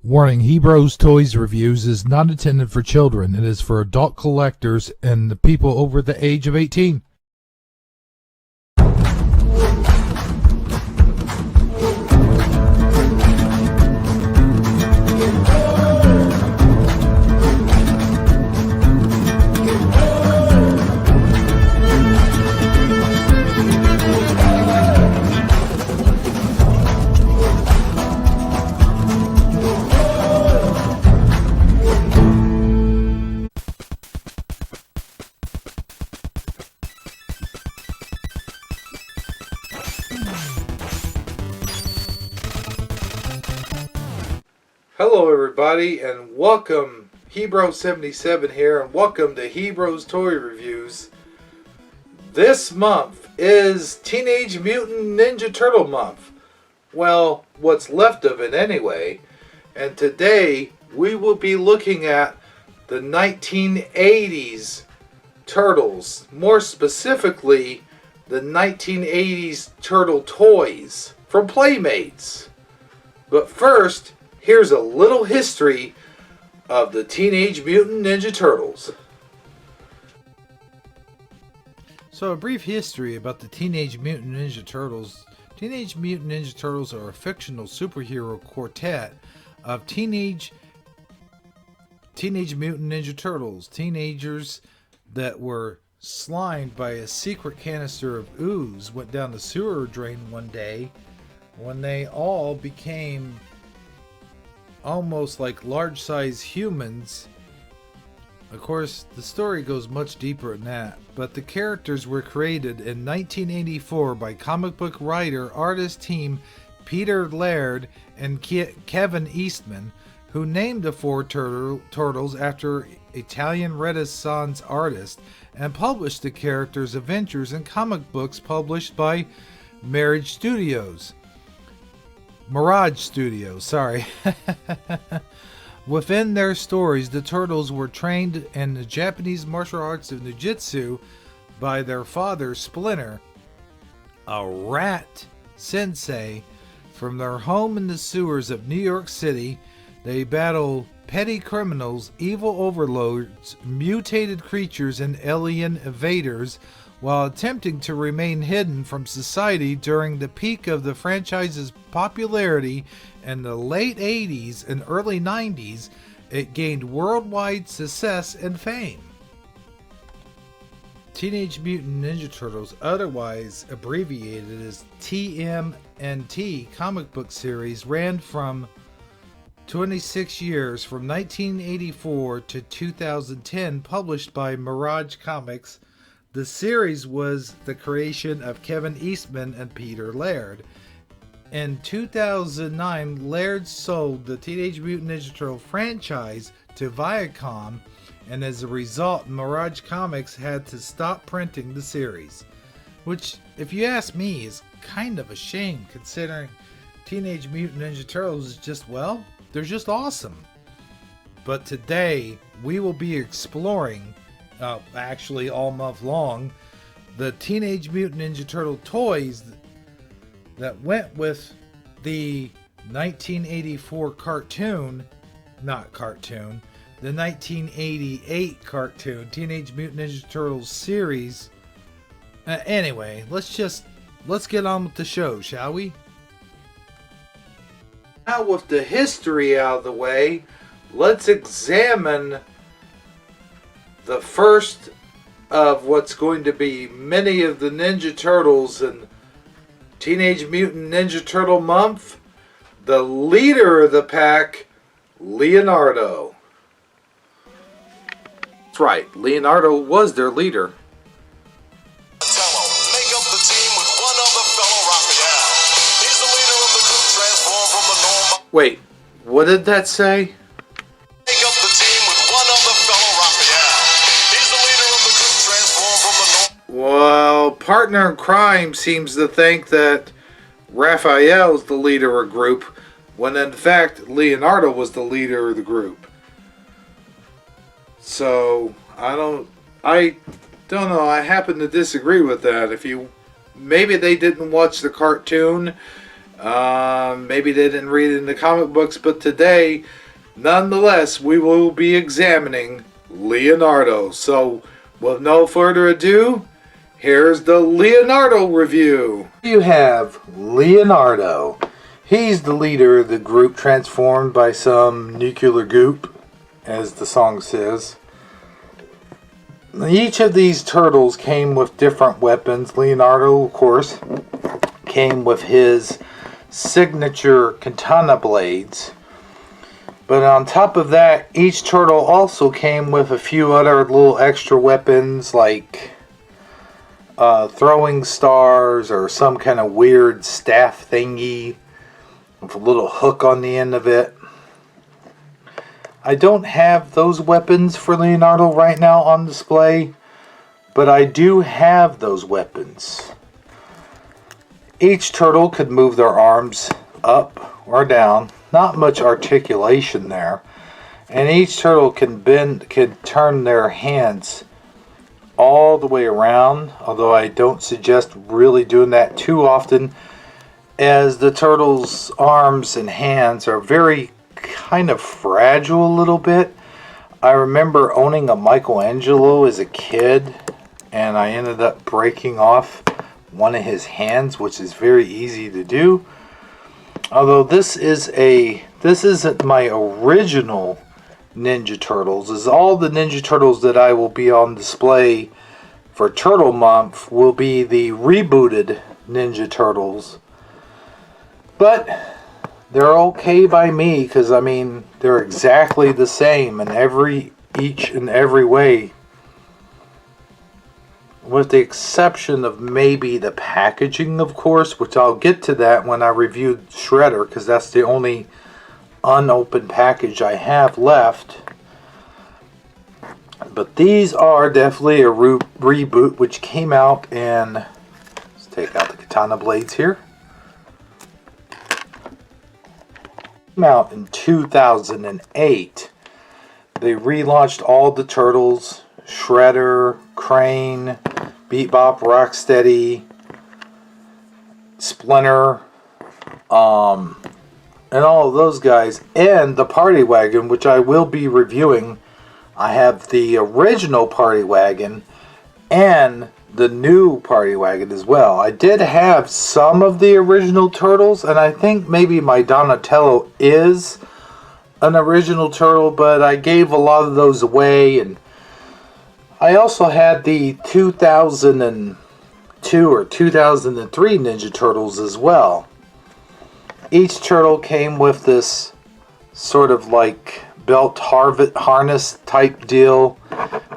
Warning, Hebrews Toys Reviews is not intended for children. It is for adult collectors and the people over the age of 18. Hello everybody and welcome, Hebrew77 here, and welcome to Hebrews Toy Reviews. This month is Teenage Mutant Ninja Turtle month. Well, what's left of it anyway. And today we will be looking at the 1980s Turtles. More specifically, the 1980s Turtle toys from Playmates. But first, here's a little history of the Teenage Mutant Ninja Turtles. So a brief history about the Teenage Mutant Ninja Turtles. Teenage Mutant Ninja Turtles are a fictional superhero quartet of teenage Mutant Ninja Turtles. Teenagers that were slimed by a secret canister of ooze went down the sewer drain one day when they all became almost like large-sized humans. Of course, the story goes much deeper than that, but the characters were created in 1984 by comic book writer artist team Peter Laird and Kevin Eastman, who named the four turtles after Italian Renaissance artists and published the characters' adventures in comic books published by Mirage Studios. Within their stories, the turtles were trained in the Japanese martial arts of Jiu-Jitsu by their father, Splinter, a rat sensei. From their home in the sewers of New York City, they battle petty criminals, evil overlords, mutated creatures, and alien invaders, while attempting to remain hidden from society during the peak of the franchise's popularity in the late 80s and early 90s. It gained worldwide success and fame. Teenage Mutant Ninja Turtles, otherwise abbreviated as TMNT comic book series, ran from 26 years from 1984 to 2010, published by Mirage Comics. The series was the creation of Kevin Eastman and Peter Laird. In 2009, Laird sold the Teenage Mutant Ninja Turtle franchise to Viacom, and as a result, Mirage Comics had to stop printing the series. Which, if you ask me, is kind of a shame, considering Teenage Mutant Ninja Turtles is just, well, they're just awesome. But today, we will be exploring, actually all month long, the Teenage Mutant Ninja Turtle toys that went with the 1984 cartoon, the 1988 cartoon, Teenage Mutant Ninja Turtles series. Anyway, let's get on with the show, shall we? Now with the history out of the way, let's examine the first of what's going to be many of the Ninja Turtles in Teenage Mutant Ninja Turtle month. The leader of the pack, Leonardo. That's right, Leonardo was their leader. Wait, what did that say? Well, partner in crime seems to think that Raphael's the leader of the group, when in fact Leonardo was the leader of the group. So I don't know. I happen to disagree with that. Maybe they didn't watch the cartoon Maybe they didn't read it in the comic books, but today, nonetheless, we will be examining Leonardo. So, with no further ado, here's the Leonardo review. You have Leonardo. He's the leader of the group transformed by some nuclear goop, as the song says. Each of these turtles came with different weapons. Leonardo, of course, came with his signature katana blades. But on top of that, each turtle also came with a few other little extra weapons like throwing stars or some kind of weird staff thingy with a little hook on the end of it. I don't have those weapons for Leonardo right now on display, but I do have those weapons. Each turtle could move their arms up or down. Not much articulation there. And each turtle can turn their hands all the way around, although I don't suggest really doing that too often, as the turtle's arms and hands are very kind of fragile a little bit. I remember owning a Michelangelo as a kid, and I ended up breaking off one of his hands, which is very easy to do. Although this isn't my original Ninja Turtles. Is all the Ninja Turtles that I will be on display for Turtle Month will be the rebooted Ninja Turtles. But they're okay by me, because I mean they're exactly the same in each and every way, with the exception of maybe the packaging, of course, which I'll get to that when I review Shredder, because that's the only unopened package I have left. But these are definitely a reboot, which came out in, let's take out the katana blades here, came out in 2008. They relaunched all the Turtles, Shredder, Crane, Bebop, Rocksteady, Splinter, and all of those guys, and the Party Wagon, which I will be reviewing. I have the original Party Wagon and the new Party Wagon as well. I did have some of the original Turtles, and I think maybe my Donatello is an original Turtle, but I gave a lot of those away. And I also had the 2002 or 2003 Ninja Turtles as well. Each turtle came with this sort of like belt harness type deal,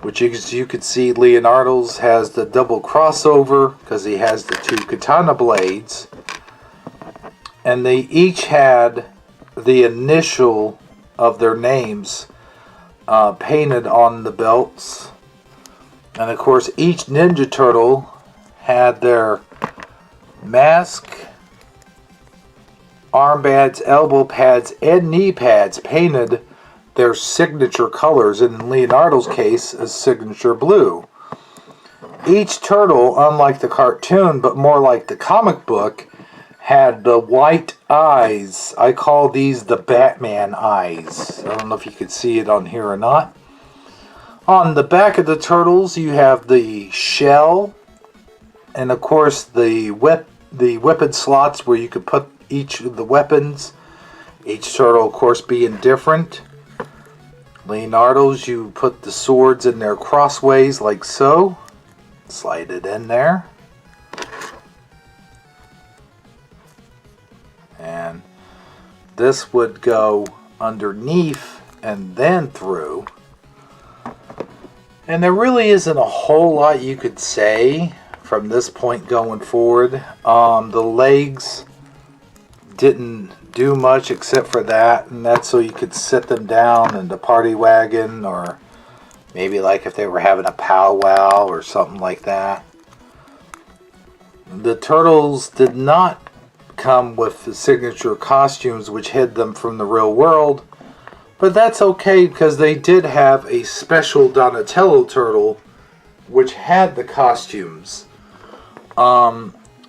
which as you can see, Leonardo's has the double crossover because he has the two katana blades, and they each had the initial of their names painted on the belts. And of course, each Ninja Turtle had their mask, armbands, elbow pads, and knee pads painted their signature colors. In Leonardo's case, a signature blue. Each turtle, unlike the cartoon, but more like the comic book, had the white eyes. I call these the Batman eyes. I don't know if you could see it on here or not. On the back of the turtles, you have the shell, and of course the weapon slots where you could put each of the weapons. Each turtle, of course, being different. Leonardo's, you put the swords in their crossways like so. Slide it in there. And this would go underneath and then through. And there really isn't a whole lot you could say from this point going forward. The legs didn't do much except for that, and that's so you could sit them down in the Party Wagon, or maybe like if they were having a powwow or something like that. The turtles did not come with the signature costumes which hid them from the real world, but that's okay because they did have a special Donatello turtle which had the costumes.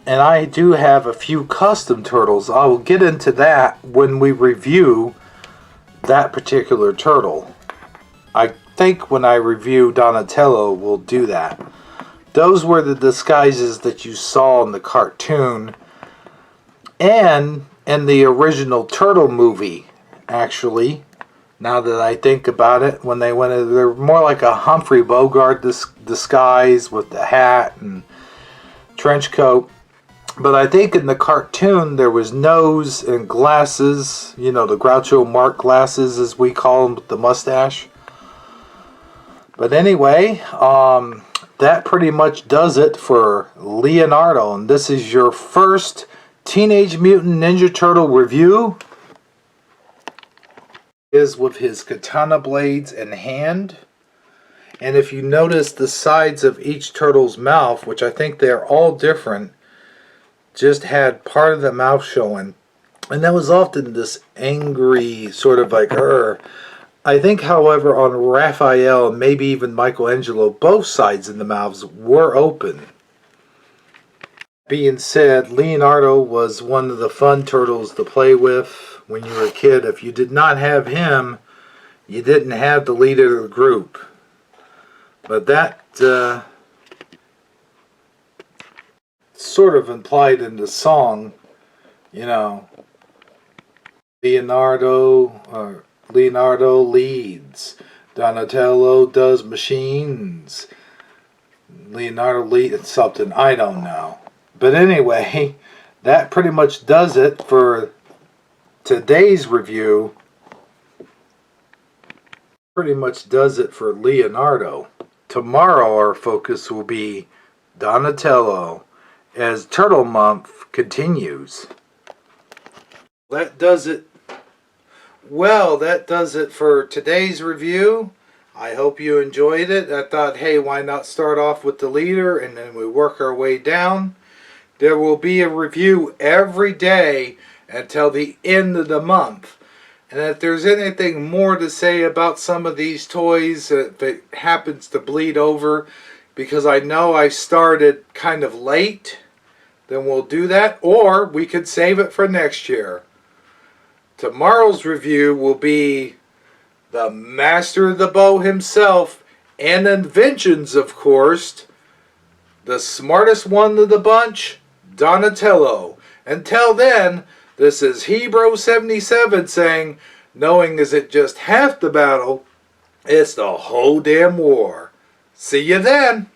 And I do have a few custom turtles. I will get into that when we review that particular turtle. I think when I review Donatello, we'll do that. Those were the disguises that you saw in the cartoon and in the original Turtle movie, actually. Now that I think about it, when they went, they're more like a Humphrey Bogart disguise with the hat and trench coat. But I think in the cartoon there was nose and glasses, you know, the Groucho Marx glasses as we call them, with the mustache. But anyway, that pretty much does it for Leonardo. And this is your first Teenage Mutant Ninja Turtle review. Is with his katana blades in hand. And if you notice the sides of each turtle's mouth, which I think they're all different, just had part of the mouth showing. And that was often this angry sort of like, I think, however, on Raphael and maybe even Michelangelo, both sides of the mouths were open. Being said, Leonardo was one of the fun turtles to play with when you were a kid. If you did not have him, you didn't have the leader of the group. But that sort of implied in the song, you know, Leonardo leads, Donatello does machines, Leonardo leads something, I don't know. But anyway, that pretty much does it for today's review. Pretty much does it for Leonardo. Tomorrow our focus will be Donatello as Turtle Month continues. That does it. Well, that does it for today's review. I hope you enjoyed it. I thought, hey, why not start off with the leader and then we work our way down. There will be a review every day until the end of the month. And if there's anything more to say about some of these toys that happens to bleed over, because I know I started kind of late, then we'll do that. Or we could save it for next year. Tomorrow's review will be the master of the bow himself and inventions, of course. The smartest one of the bunch, Donatello. Until then, this is Hebro77 saying, knowing isn't just half the battle, it's the whole damn war. See you then.